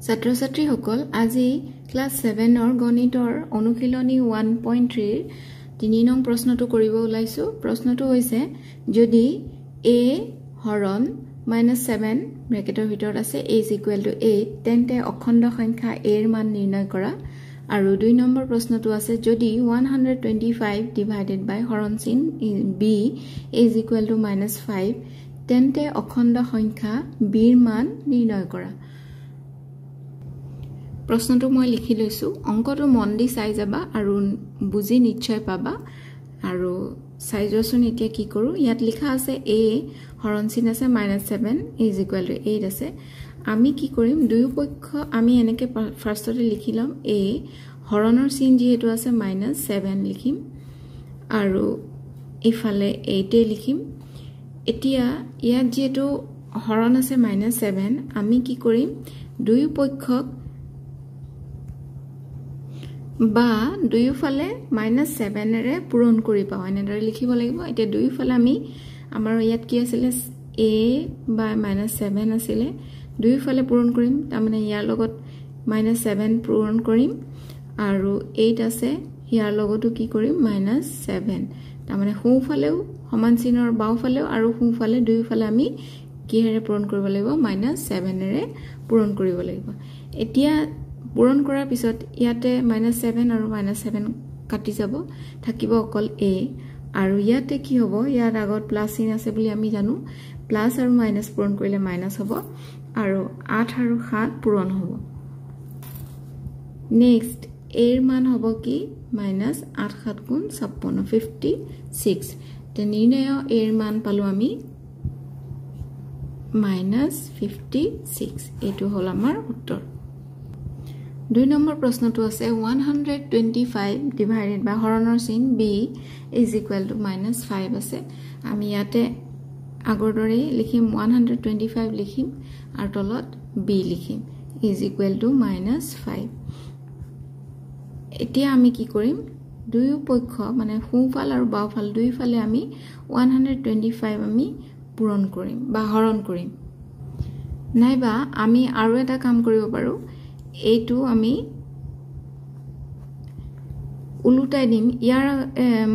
ছাত্ৰ-ছাত্ৰী সকল আজি ক্লাস 7 ৰ গণিতৰ অনুশীলনী 1.3 3 নং প্ৰশ্নটো কৰিব ওলাইছো প্ৰশ্নটো হৈছে যদি a হৰণ -7 ব্ৰেকেটৰ ভিতৰত আছে a = 8 তেন্তে অখণ্ড সংখ্যা a ৰ মান নিৰ্ণয় কৰা আৰু 2 নম্বৰ প্ৰশ্নটো আছে যদি 125 ডিভাইডেড বাই হৰণ চিন b a = -5 তেন্তে অখণ্ড সংখ্যা b ৰ মান নিৰ্ণয় কৰা প্ৰশ্নটো মই লিখি লৈছো অংকটো মন দি চাই যাবা আৰু বুজি নিশ্চয় পাবা আৰু চাই যোৱাচোন এতিয়া কি কৰো ইয়াত লিখা আছে a হৰণ চিন আছে -7 a = 8 আছে আমি কি কৰিম দুই পক্ষ আমি এনেকে ফাৰ্ষ্টতে লিখি লম a হৰণৰ চিন যেহেতু আছে -7 লিখিম আৰু ইফালে 8 এ লিখিম এতিয়া ইয়াত যেহেতু হৰণ আছে -7 আমি কি কৰিম দুই পক্ষক বা দুইফালে -7 ৰে পূৰণ কৰি পাও এনেদৰে লিখিব লাগিব এতিয়া দুইফালে আমি আমাৰ ইয়াত কি আছিল a বা -7 আছিল দুইফালে পূৰণ কৰিম তাৰ মানে ইয়াৰ লগত -7 পূৰণ কৰিম আৰু 8 আছে ইয়াৰ লগতো কি কৰিম -7 তাৰ মানে সোঁফালেও সমান চিনৰ বাওঁফালেও আৰু সোঁফালে দুইফালে আমি কিহেৰে পূৰণ কৰিব লাগিব -7 ৰে পূৰণ কৰিব লাগিব এতিয়া পূৰণ কৰাৰ পিছত ইয়াতে -7 আৰু -7 কাটি যাব থাকিব অকল a আৰু ইয়াতে কি হ'ব ইয়াৰ আগত প্লাস চিন আছে বুলি আমি জানো প্লাস আৰু মাইনাস পূৰণ কৰিলে মাইনাস হ'ব আৰু 8 আৰু 7 পূৰণ হ'ব নেক্সট a ৰ মান হ'ব কি -8 7 গুণ 56 56 তে নিৰ্ণয় a ৰ মান পালো আমি -56 এটো হল আমাৰ উত্তৰ 2 নম্বৰ প্ৰশ্নটো আছে 125 ডিভাইডেড বাই হৰণৰ চিন b = -5 আছে আমি ইয়াতে আগৰ দৰে লিখিম 125 লিখিম আৰু তলত b লিখিম = -5 এতিয়া আমি কি কৰিম দুই পক্ষ মানে সোঁফাল আৰু বাওঁফাল দুইফালে আমি 125 আমি পূৰণ কৰিম বা হৰণ কৰিম নাইবা আমি আৰু এটা কাম কৰিব পাৰো এইটো আমি উলুটাই দিম ইয়াৰ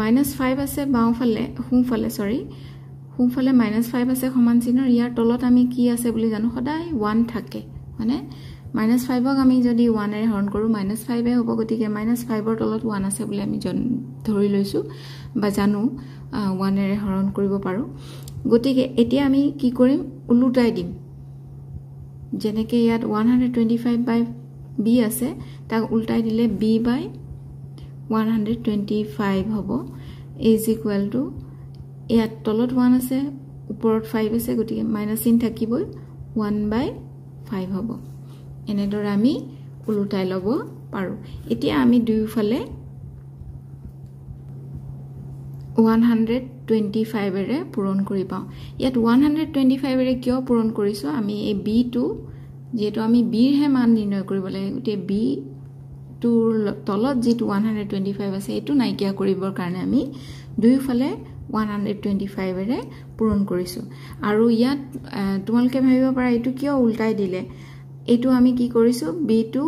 -5 আছে বাওঁফালে সোঁফালে -5 আছে সমান চিনৰ ইয়াৰ তলত আমি কি আছে বুলি জানো সদায় 1 থাকে মানে -5ক আমি যদি 1 এৰে হৰণ কৰো -5 এ হ'ব গতিকে -5ৰ তলত 1 আছে বুলি আমি ধৰি লৈছো বা জানো 1 এৰে হৰণ কৰিব পাৰো গতিকে এতিয়া আমি কি কৰিম উলুটাই দিম যেনেকে ইয়াত 125 বাই b আছে তাক উল্টাই দিলে b বাই 125 হ'ব = ইয়াত তলত 1 আছে ওপৰত 5 আছে গতিকে মাইনাস চিন থাকিবই 1/5 হ'ব এনেদৰে আমি উলুটাই লব পাৰো এতিয়া আমি দুইফালে 125 এৰে পূৰণ কৰি পাও ইয়াত 125 এৰে কিয় পূৰণ কৰিছো আমি এই b টো যেটো আমি b ৰ হে মান নিৰ্ণয় কৰিব লাগে গতে b টোৰ তলত যেটো 125 আছে এটো নাইকিয়া কৰিবৰ কাৰণে আমি দুইফালে 125 এৰে পূৰণ কৰিছো আৰু ইয়াত তোমালকে ভাবিব পাৰা এটো কিয় উল্টাই দিলে এটো আমি কি কৰিছো b টো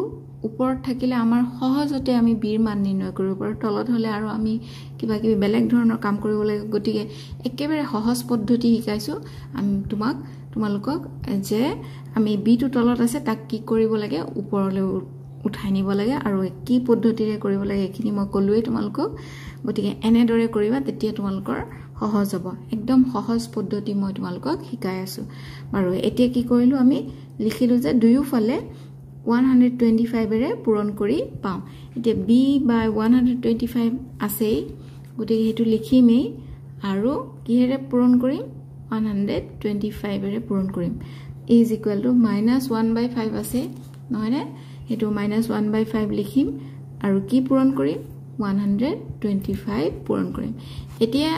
ওপৰত থাকিলে আমাৰ সহজতে আমি b ৰ মান নিৰ্ণয় কৰিব পাৰো তলত হলে আৰু আমি কিবা কিবি বেলেগ ধৰণৰ কাম কৰিব লাগে গতিকে একেবাৰে সহজ পদ্ধতি শিকাইছো আমি তোমালোকক যে আমি b টো তলত আছে তাক কি কৰিব লাগে ওপৰলৈ উঠাই নিব লাগে আৰু কি পদ্ধতিৰে কৰিব লাগে এখিনি মই কলোৱে তোমালোকক গতিকে এনেদৰে কৰিবা তেতিয়া তোমালোকৰ সহজ হ'ব একদম সহজ পদ্ধতি মই তোমালোকক শিকাই আছো আৰু এতিয়া কি কৰিলো আমি লিখিলো যে দুইফালে 125 এৰে পূৰণ কৰি পাও এতিয়া b বাই 125 আছে গতিকে হেতু লিখিমেই আৰু কিহেৰে পূৰণ কৰিম 125 এৰে পূৰণ কৰিম = -1/5 আছে নহয় নে হেতু -1/5 লিখিম আৰু কি পূৰণ কৰিম 125 পূৰণ কৰিম এতিয়া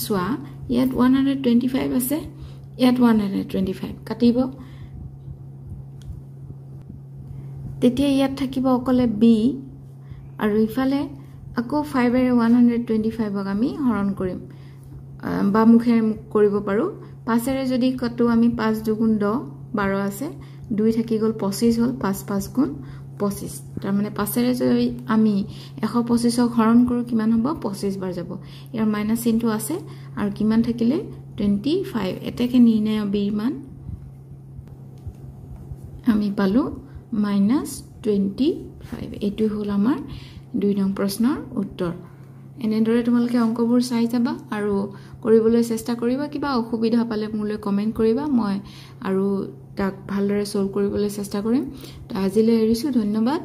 সোৱা ইয়াত 125 আছে ইয়াত 125 কাটিব তেতিয়া ইয়াত থাকিব অকলে b আৰু ইফালে আকৌ 5 এৰে 125ক আমি হৰণ কৰিম বা মুখেৰে কৰিব পাৰো 5 এৰে যদি কটো আমি 5 2 গুণ 10 12 আছে 2 থাকি গ'ল 25 হ'ল 5 5 গুণ 25 তাৰ মানে 5 ৰে যদি আমি 125ক হৰণ কৰো কিমান হ'ব 25 বাৰ যাব ইয়াৰ মাইনাস চিনটো আছে আৰু কিমান থাকিলে 25 এটাকে নিৰ্ণয় b মান আমি পালো -25 এটো হল আমাৰ 2 নং প্ৰশ্নৰ উত্তৰ এনেদৰে তোমালোকে অংকবোৰ চাই যাবা আৰু কৰিবলৈ চেষ্টা কৰিবা কিবা অসুবিধা পালে মোলৈ কমেন্ট কৰিবা মই আৰু তাক ভালদৰে সলভ কৰিবলৈ চেষ্টা কৰিম তো আজিলৈ এৰিছো ধন্যবাদ